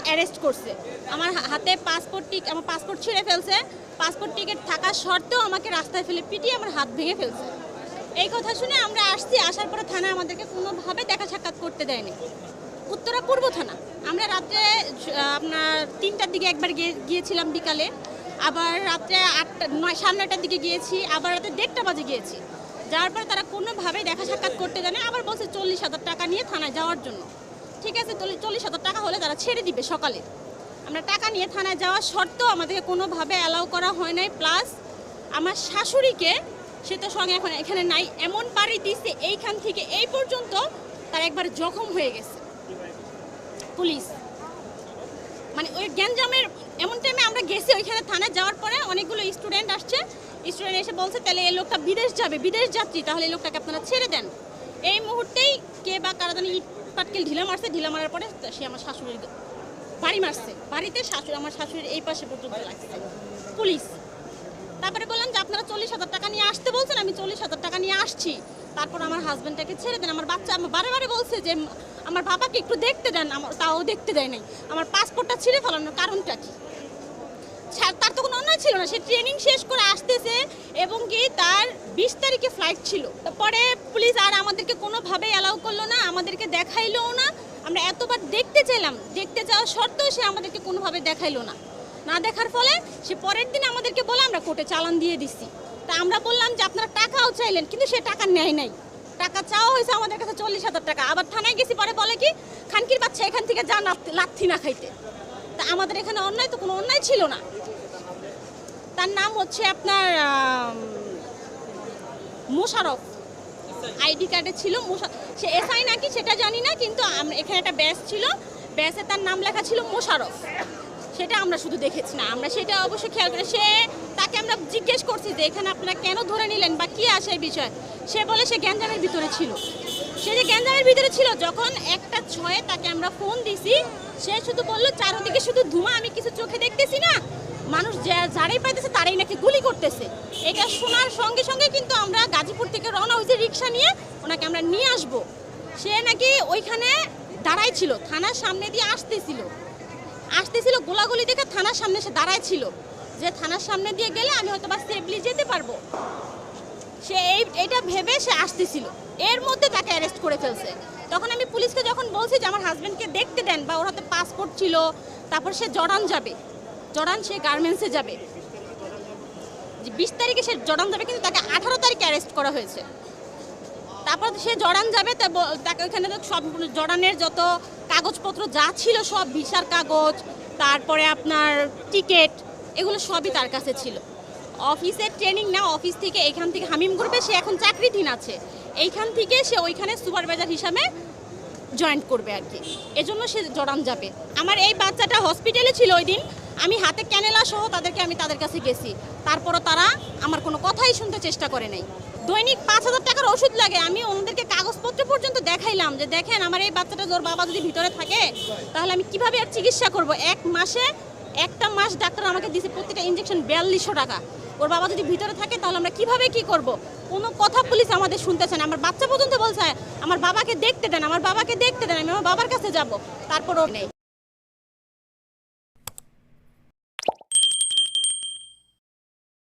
Arrest করছে। আমার হাতে আমার পাসপোর্ট ছিঁড়ে ফেলছে, পাসপোর্ট টিকিট থাকা সত্ত্বেও আমাকে রাস্তায় ফেলে পিটিয়ে আমার হাত ভেঙে ফেলছে। এই কথা শুনে আমরা আসছি, আসার পরে থানা আমাদেরকে কোনোভাবে দেখা সাক্ষাৎ করতে দেয়নি। উত্তরা পূর্ব থানা। আমরা রাত্রে আপনার 3টার দিকে একবার গিয়েছিলাম বিকালে, আবার রাত্রে 9:30টার দিকে গিয়েছি, আবার রাতে 1:30 বাজে গিয়েছি। যাওয়ার পরে তারা কোনোভাবেই দেখা সাক্ষাৎ করতে দেয়নি। আবার বলছে 40,000 টাকা নিয়ে থানায় যাওয়ার জন্য। ঠিক আছে, 40,000 টাকা হলে তারা ছেড়ে দিবে সকালে। আমরা টাকা নিয়ে থানায় যাওয়া সত্ত্বেও আমাদেরকে কোনোভাবে অ্যালাউ করা হয় নাই। প্লাস আমার শাশুড়িকে, সে তো সঙ্গে এখন এখানে নাই, এমন বাড়ি দিচ্ছে এইখান থেকে এই পর্যন্ত তার একবার জখম হয়ে গেছে পুলিশ। মানে ওই গ্যাঞ্জামের এমন টাইমে আমরা গেছি ওইখানে থানায় যাওয়ার পরে অনেকগুলো স্টুডেন্ট আসছে, স্টুডেন্ট এসে বলছে তাহলে এই লোকটা বিদেশ যাবে, বিদেশ যাত্রী, তাহলে এই লোকটাকে আপনারা ছেড়ে দেন। এই মুহূর্তেই কে বা কারা জানি ইট পাটকেল ঢিলা মারছে, ঢিলা মারার পরে সে আমার শাশুড়ির বাড়ি মারছে, বাড়িতে আমার শাশুড়ির এই পাশে পর্যন্ত লাগছে পুলিশ। তারপরে বললাম যে আপনারা 40,000 টাকা নিয়ে আসতে বলছেন, আমি 40,000 টাকা নিয়ে আসছি, তারপর আমার হাজব্যান্ডটাকে ছেড়ে দেন। আমার বাচ্চা আমার বারে বারে বলছে যে আমার বাবাকে একটু দেখতে দেন, তাও দেখতে দেয় নাই। আমার পাসপোর্টটা ছিঁড়ে ফেলানোর কারণটা কি? তার তো কোনো অন্যায় ছিল না, সে ট্রেনিং শেষ করে আসতেছে এবং কি তার 20 তারিখে ফ্লাইট ছিল। তারপরে পুলিশ আর আমাদেরকে কোনোভাবেই অ্যালাউ করলো না, আমাদেরকে দেখাইলোও না। আমরা এতবার দেখতে চাইলাম, দেখতে যাওয়া সত্ত্বেও সে আমাদেরকে কোনোভাবে দেখাইলো না। না দেখার ফলে সে পরের দিন আমাদেরকে বলে আমরা কোর্টে চালান দিয়ে দিছি। তা আমরা বললাম যে আপনারা টাকাও চাইলেন, কিন্তু সে টাকা নেয় নাই। টাকা চাওয়া হয়েছে আমাদের কাছে 40,000 টাকা। আবার থানায় গেছি, পরে বলে কি খানকির বাচ্চা এখান থেকে যা লাথি না খাইতে। তা আমাদের এখানে অন্যায় তো কোনো অন্যায় ছিল না। তার নাম হচ্ছে আপনার মোশারফ, আইডি কার্ডে ছিল সে এসআই নাকি সেটা জানি না, কিন্তু এখানে একটা ব্যাচ ছিল, ব্যাচে তার নাম লেখা ছিল মোশারফ। সেটা আমরা শুধু দেখেছি না, আমরা সেটা অবশ্যই খেয়াল করে তাকে আমরা জিজ্ঞেস করছি যে এখানে আপনারা কেন ধরে নিলেন বা কী আসে এই বিষয়। সে বলে সে গ্যাঞ্জামের ভিতরে ছিল। সে যে গ্যাঞ্জামের ভিতরে ছিল, যখন 1:06 তাকে আমরা ফোন দিছি, সে শুধু বললো চারদিকে শুধু ধোঁয়া, আমি কিছু চোখে দেখতেছি না, মানুষ যারাই পাইতেছে তারাই নাকি গুলি করতেছে। এটা শোনার সঙ্গে সঙ্গে কিন্তু আমরা গাজীপুর থেকে রওনা হয়েছি রিক্সা নিয়ে, ওনাকে আমরা নিয়ে আসবো। সে নাকি ওইখানে দাঁড়াই ছিল, থানার সামনে দিয়ে আসতেছিল গোলাগুলি দেখে থানার সামনে সে দাঁড়ায় ছিল, যে থানার সামনে দিয়ে গেলে আমি হয়তো বা সেফলি যেতে পারবো। সে এইটা ভেবে সে আসতেছিল, এর মধ্যে তাকে অ্যারেস্ট করে ফেলছে। তখন আমি পুলিশকে যখন বলছি যে আমার হাজব্যান্ডকে দেখতে দেন, বা ওর হাতে পাসপোর্ট ছিল, তারপর সে জর্ডান যাবে, সে গার্মেন্টসে যাবে, যে 20 তারিখে সে জর্ডান যাবে, কিন্তু তাকে 18 তারিখে অ্যারেস্ট করা হয়েছে। তারপর সে জর্ডান যাবে, তাকে ওইখানে সব জর্ডানের যত কাগজপত্র যা ছিল, সব ভিসার কাগজ, তারপরে আপনার টিকিট, এগুলো সবই তার কাছে ছিল। অফিসের ট্রেনিং না, অফিস থেকে এখান থেকে হামিম গ্রুপে সে এখন চাকরিধীন আছে, এইখান থেকে সে ওইখানে সুপারভাইজার হিসাবে জয়েন করবে আর কি, এজন্য সে জর্ডান যাবে। আমার এই বাচ্চাটা হসপিটালে ছিল ওই দিন, আমি হাতে ক্যানেলা সহ আমি তাদের কাছে গেছি, তারপরও তারা আমার কোনো কথাই শুনতে চেষ্টা করে নাই। দৈনিক 5,000 টাকার ওষুধ লাগে, আমি ওনাদেরকে কাগজপত্র পর্যন্ত দেখাইলাম যে দেখেন আমার এই বাচ্চাটা, ওর বাবা যদি ভিতরে থাকে তাহলে আমি কিভাবে আর চিকিৎসা করব। একটা মাস ডাক্তার আমাকে দিয়েছে প্রত্যেকটা ইঞ্জেকশন 4200 টাকা। ওর বাবা যদি ভিতরে থাকে তাহলে আমরা কিভাবে কি করব? কোনো কথা পুলিশ আমাদের শুনতেছে না। আমার বাচ্চা পর্যন্ত বলছে আমার বাবাকে দেখতে দেন, আমি আমার বাবার কাছে যাব, তারপরও নেই।